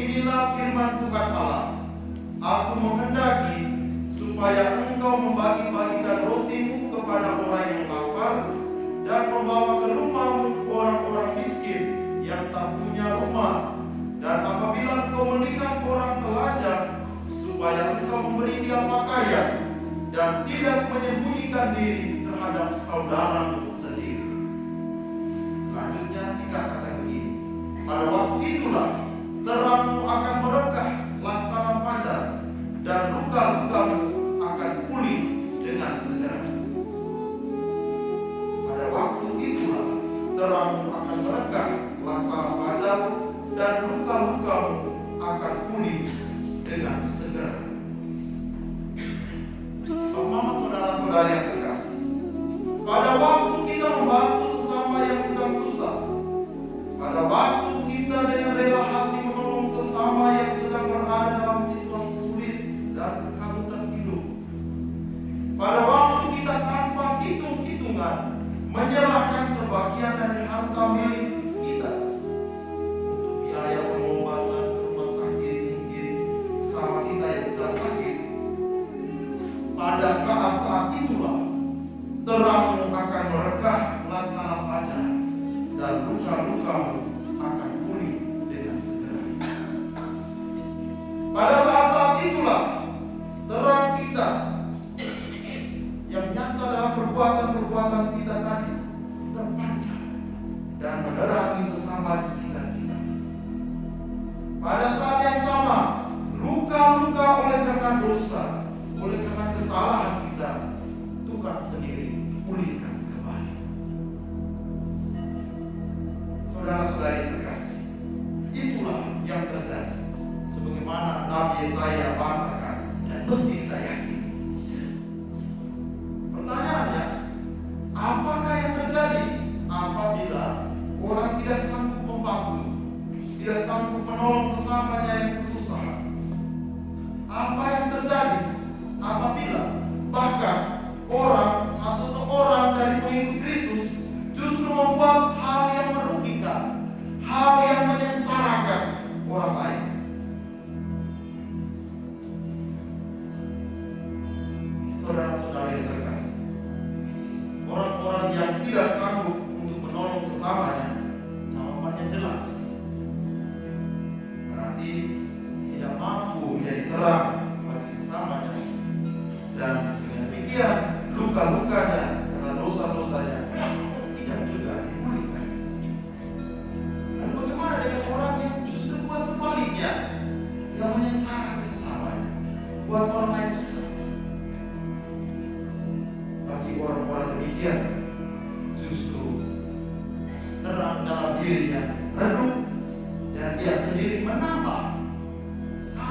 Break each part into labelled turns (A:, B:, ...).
A: Beginilah firman Tuhan Allah. Aku menghendaki supaya engkau membagi-bagikan rotimu kepada orang yang lapar dan membawa ke rumahmu orang-orang miskin yang tak punya rumah. Dan apabila engkau melihat orang telanjang, supaya engkau memberi dia pakaian dan tidak menyembunyikan diri terhadap saudaramu sendiri. Selanjutnya dikatakan begini, pada waktu itulah terangmu akan merekah laksana fajar dan luka-lukamu akan pulih dengan segera. Pada waktu itulah terangmu akan merekah laksana fajar dan luka-lukamu akan pulih dengan segera. Mama, saudara-saudara yang terkasih, pada waktu kita membantu sesama yang sedang susah, pada waktu kita dengan rela hati menolong sesama yang sedang berada dalam situasi sulit dan kehausan hidup, pada waktu kita tanpa hitung-hitungan menyerahkan sebagian dari harta milik kita untuk biaya pengobatan rumah sakit mungkin sesama kita yang sedang sakit, pada saat-saat itulah terangmu akan merekah laksana fajar dan luka-lukamu akan pulih dengan segera. Pada saat-saat itulah terang kita yang nyata dalam perbuatan-perbuatan kita tadi terpancar dan menerangi sesama di sekitar kita. Pada saat yang sama, luka-luka oleh karena dosa, oleh karena kesalahan kita, Tuhan sendiri pulihkan kembali. Saudara-saudari terkasih, itulah yang terjadi sebagaimana Nabi Yesaya katakan dan mesti kita yakini. Pertanyaannya, apakah yang terjadi apabila orang tidak sanggup membantu, tidak sanggup menolong sesamanya yang kesusahan? Apa yang terjadi apabila bahkan orang atau seorang dari pengikut Kristus justru membuat hal yang merugikan, hal yang menyengsarakan orang lain? Saudara-saudara yang terkasih, orang-orang yang tidak sanggup untuk menolong sesamanya, jawabannya jelas, berarti tidak mampu menjadi terang bagi sesamanya, dan dengan demikian luka-lukanya karena dosa-dosanya tidak juga dipulihkan. Dan bagaimana dengan orang yang justru buat sebaliknya, yang menyengsarakan sesamanya, buat orang lain susah? Bagi orang-orang demikian, justru terang dalam dirinya redup dan dia sendiri menambah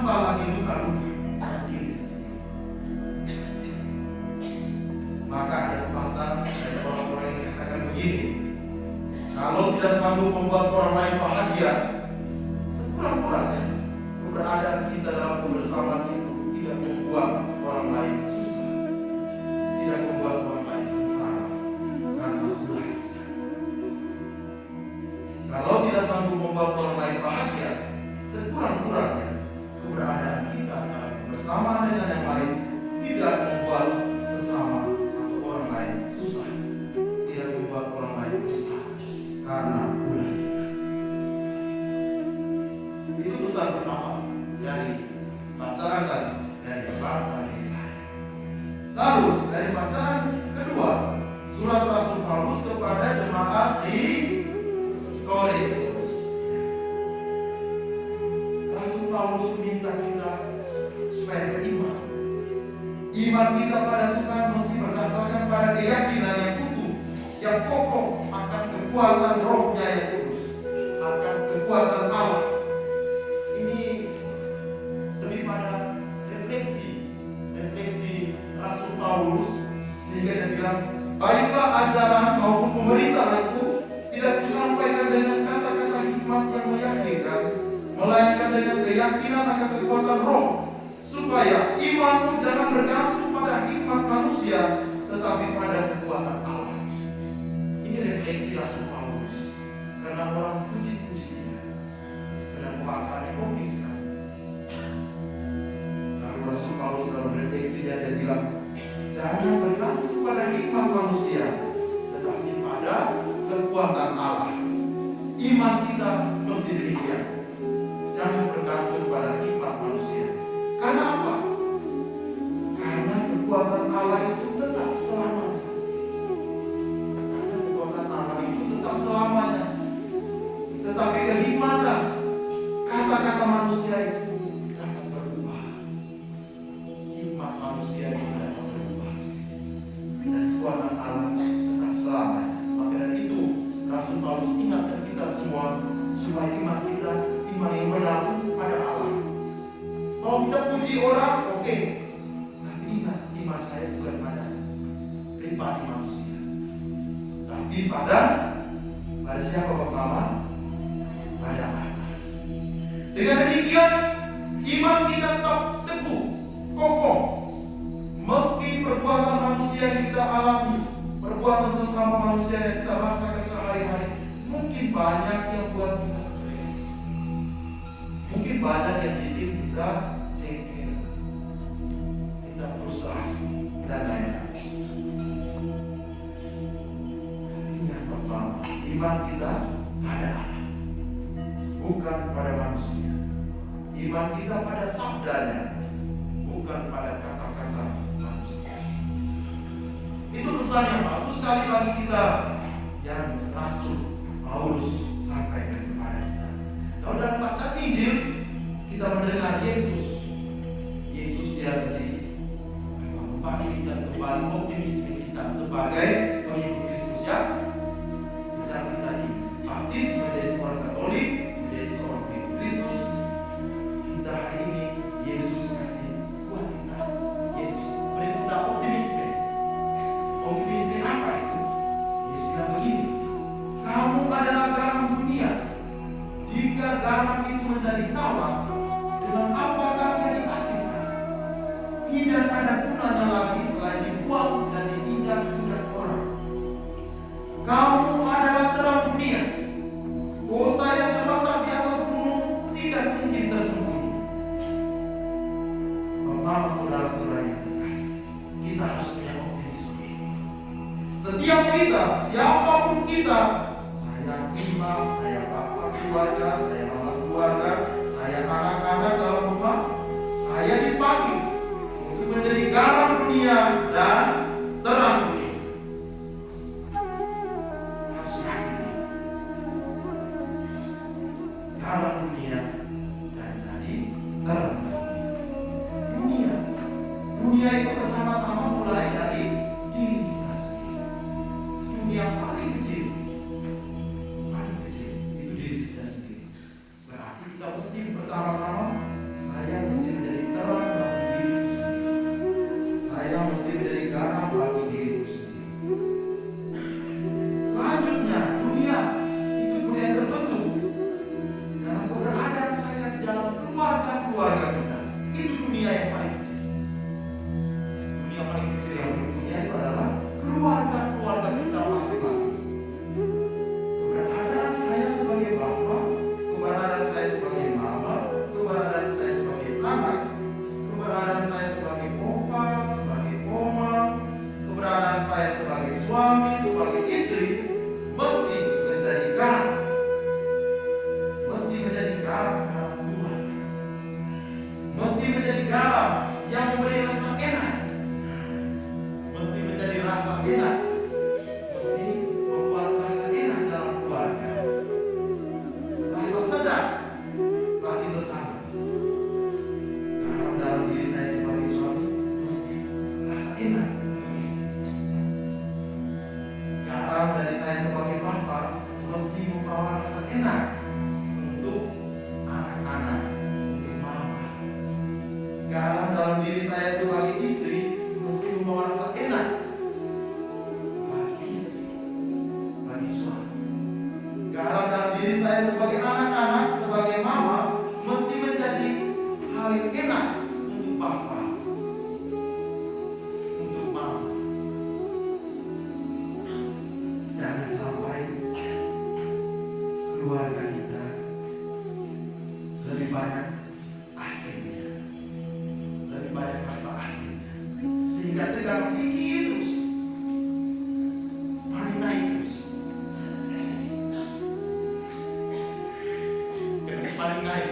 A: lagi luka-luka dalam dirinya sendiri. Maka ada pepatah dari orang-orang yang katakan begini, kalau tidak sanggup membuat orang lain bahagia, sekurang-kurangnya keberadaan kita dalam kebersamaan itu tidak membuat orang lain susah, tidak membuat orang lain sengsara karena ulah kita. Kalau tidak sanggup membuat orang lain bahagia, sekurang-kurangnya keberadaan kita dalam kebersamaan dengan yang lain tidak membuat sesama atau orang lain susah, tidak membuat orang lain sengsara karena ulah kita. Itu pesan pertama dari bacaan tadi dari Bapak Yesaya. Lalu dari bacaan kedua, surat Rasul Paulus kepada jemaat di Korintus. Rasul Paulus meminta kita supaya beriman. Iman kita pada Tuhan mesti berdasarkan pada keyakinan yang utuh, yang kokoh akan kekuatan Roh-Nya yang kudus, akan kekuatan Allah. Ini lebih pada refleksi Rasul Paulus, sehingga dia bilang, baiklah ajaran maupun pemberitahan itu tidak disampaikan dengan kata-kata hikmat yang meyakinkan, melainkan dengan keyakinan akan kekuatan Roh, supaya imanmu jangan bergantung pada hikmat manusia, tetapi pada kekuatan Allah. Ini refleksi Rasul Paulus, karena orang puji-puji dia, karena bahkan egois. dia bilang, jangan bergantung pada hikmat manusia, tetapi pada kekuatan Allah. Iman kita mesti demikian. Jangan bergantung pada hikmat manusia. Karena apa? Karena kekuatan Allah itu tetap selamanya. Karena kekuatan Allah itu tetap selamanya. Tetapi kehikmatan kata-kata manusia itu dapat berubah. Hikmat manusia itu dapat berubah. Dan kekuatan Allah tetap selamanya. Maka dari itu Rasul Paulus ingatkan kita semua supaya iman kita iman yang benar pada Allah. Kalau kita puji orang, oke. Tapi ingat, iman saya bukan pada pribadi manusia, tapi pada siapa pertama? Pada Allah. Dengan demikian, iman kita tetap teguh, kokoh. Meski perbuatan manusia yang kita alami, perbuatan sesama manusia yang kita rasakan sehari-hari, mungkin banyak yang buat kita stres, mungkin banyak yang bikin kita jengkel, kita frustrasi dan lain-lain. Yang pertama, iman kita pada Allah, bukan pada manusia. Iman kita pada sabdanya, bukan pada kata-kata manusia. Itu pesan yang bagus sekali bagi kita yang Rasul Paulus sampaikan kepada kita. Kalau dalam bacaan Injil kita mendengar Yesus dia tadi membangkitkan kembali optimisme kita sebagai pengikut Kristus yang sejak kita dibaptis menjadi seorang Katolik, menjadi seorang pengikut Kristus. Kita hari ini Yesus kasih buat kita. Yesus beri kita optimisme. Optimisme apa itu? Yesus bilang begini, kamu adalah garam dunia. Jika garam itu menjadi tawar, dengan apa kalian diasingkan? Tidak ada gunanya lagi selain dibuang dan diinjak-injak orang. Kamu adalah terang dunia. Kota yang terletak di atas gunung tidak mungkin tersembunyi. Pertama, saudara-saudara yang terkasih, kita harus punya optimisme. Setiap kita, siapapun kita, saya imam, saya bapak keluarga, saya mama keluarga, saya anak-anak dalam rumah, saya dipanggil untuk menjadi garam dunia dan terang dunia. Harus yakin, garam dunia dan jadi terang dunia. Dunia itu pertama-tama mulai dari diri kita sendiri. Dunia paling kecil itu diri kita sendiri. Berarti kita mesti pertama-tama saya mesti menjadi terang bagi diriku sendiri. Saya mesti menjadi garam bagi diriku sendiri. Selanjutnya, dunia itu kemudian terbentuk dalam keberadaan saya di dalam keluarga kita. Itu dunia yang paling kecil. Dunia paling kecil yang berikutnya itu adalah keluarga kita masing-masing. Keberadaan saya sebagai bapak, keberadaan saya sebagai mama, keberadaan saya sebagai anak, keberadaan saya sebagai opa, sebagai oma, keberadaan saya sebagai suami, sebagai istri, mesti menjadi garam. Mesti menjadi garam dalam keluarga. Mesti menjadi garam yang memberi rasa enak. Mesti menjadi rasa enak. Mesti membuat rasa enak dalam keluarga. Rasa sedap bagi sesama. Garam dalam diri saya sebagai suami mesti rasa enak bagi istri. Garam dari saya sebagai bapak mesti membawa rasa enak untuk anak-anak, untuk mama. Garam dalam diri saya sebagai istri mesti membawa rasa enak bagi istri, bagi suami. Garam dalam diri saya sebagai anak-anak, sebagai mama mesti menjadi hal yang enak untuk bapak, untuk mama. Jangan sampai keluarga kita lebih banyak asingnya, lebih banyak rasa asing. tidak tegak, tinggi terus, semakin naik terus. Kita semakin naik,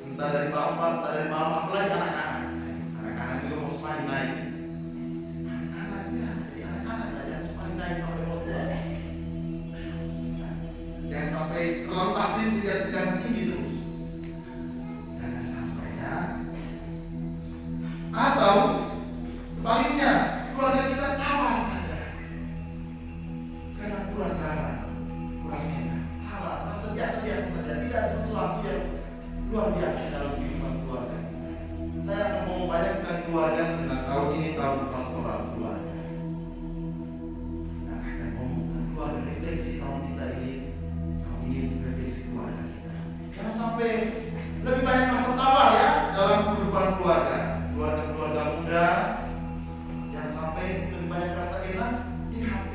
A: entah dari bapak, entah dari mama, apalagi anak-anak. Anak-anak juga mau semakin naik. Anak-anaknya, jadi anak-anak yang semakin naik sampai orang tua. Jangan sampai terlalu pasti sehingga tidak tinggi terus. Jangan sampai ya. Atau sebaliknya, keluarga kita tawa saja. Karena kurang darah, kurang enak. Tawa, rasa biasa-biasa saja. Tidak ada sesuatu yang luar biasa dalam kehidupan keluarga. Saya akan mau banyak tentang keluarga tentang tahun ini, tahun pastoral keluarga. Nah, akan ngomong tentang keluarga, refleksi tahun kita ini. Tahun ini refleksi keluarga kita. Jangan sampai lebih banyak rasa tawar ya dalam kehidupan keluarga. Keluarga muda, jangan sampai lebih banyak rasa enak di HP,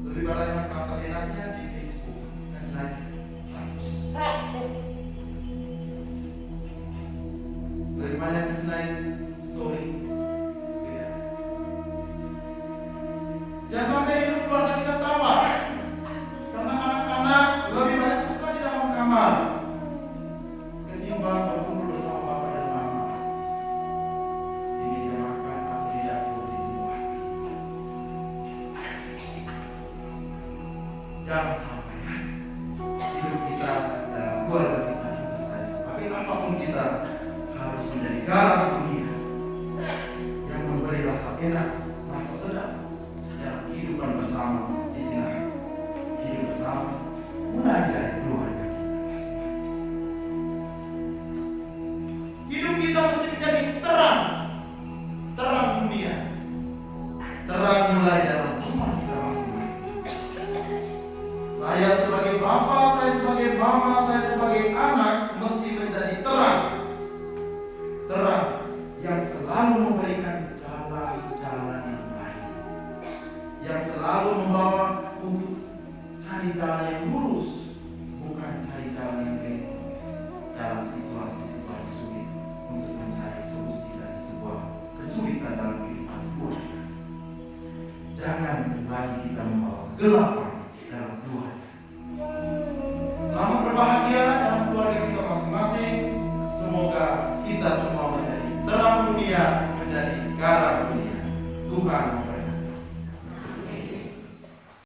A: lebih banyak rasa enaknya di Facebook, like status, lebih banyak like story. Ya. Jangan sampai itu keluarga kita tawar, karena anak-anak lebih banyak suka di dalam kamar ketimbang berkumpul bersama bapak dan mama. Jangan sampai hidup kita dan keluarga kita selesai. Tapi apapun kita harus menjadi garam dunia yang memberi rasa enak, rasa sedap dalam kehidupan bersama di tengah hidup bersama mulai dari keluarga kita. Hidup kita mesti menjadi terang, terang dunia, terang mulai dalam rumah kita masing-masing. Saya sebagai bapak, saya sebagai mama, saya sebagai anak mesti menjadi terang. Terang yang selalu memberikan jalan-jalan yang baik. Yang selalu membawa untuk cari jalan yang lurus, bukan cari jalan yang bengkok dalam situasi-situasi sulit untuk mencari solusi dari sebuah kesulitan dalam kehidupan keluarga. Jangan lagi kita membawa kegelapan dalam keluarga. Selamat berbahagia dalam keluarga kita masing-masing. Semoga kita semua menjadi terang dunia, menjadi garam dunia. Tuhan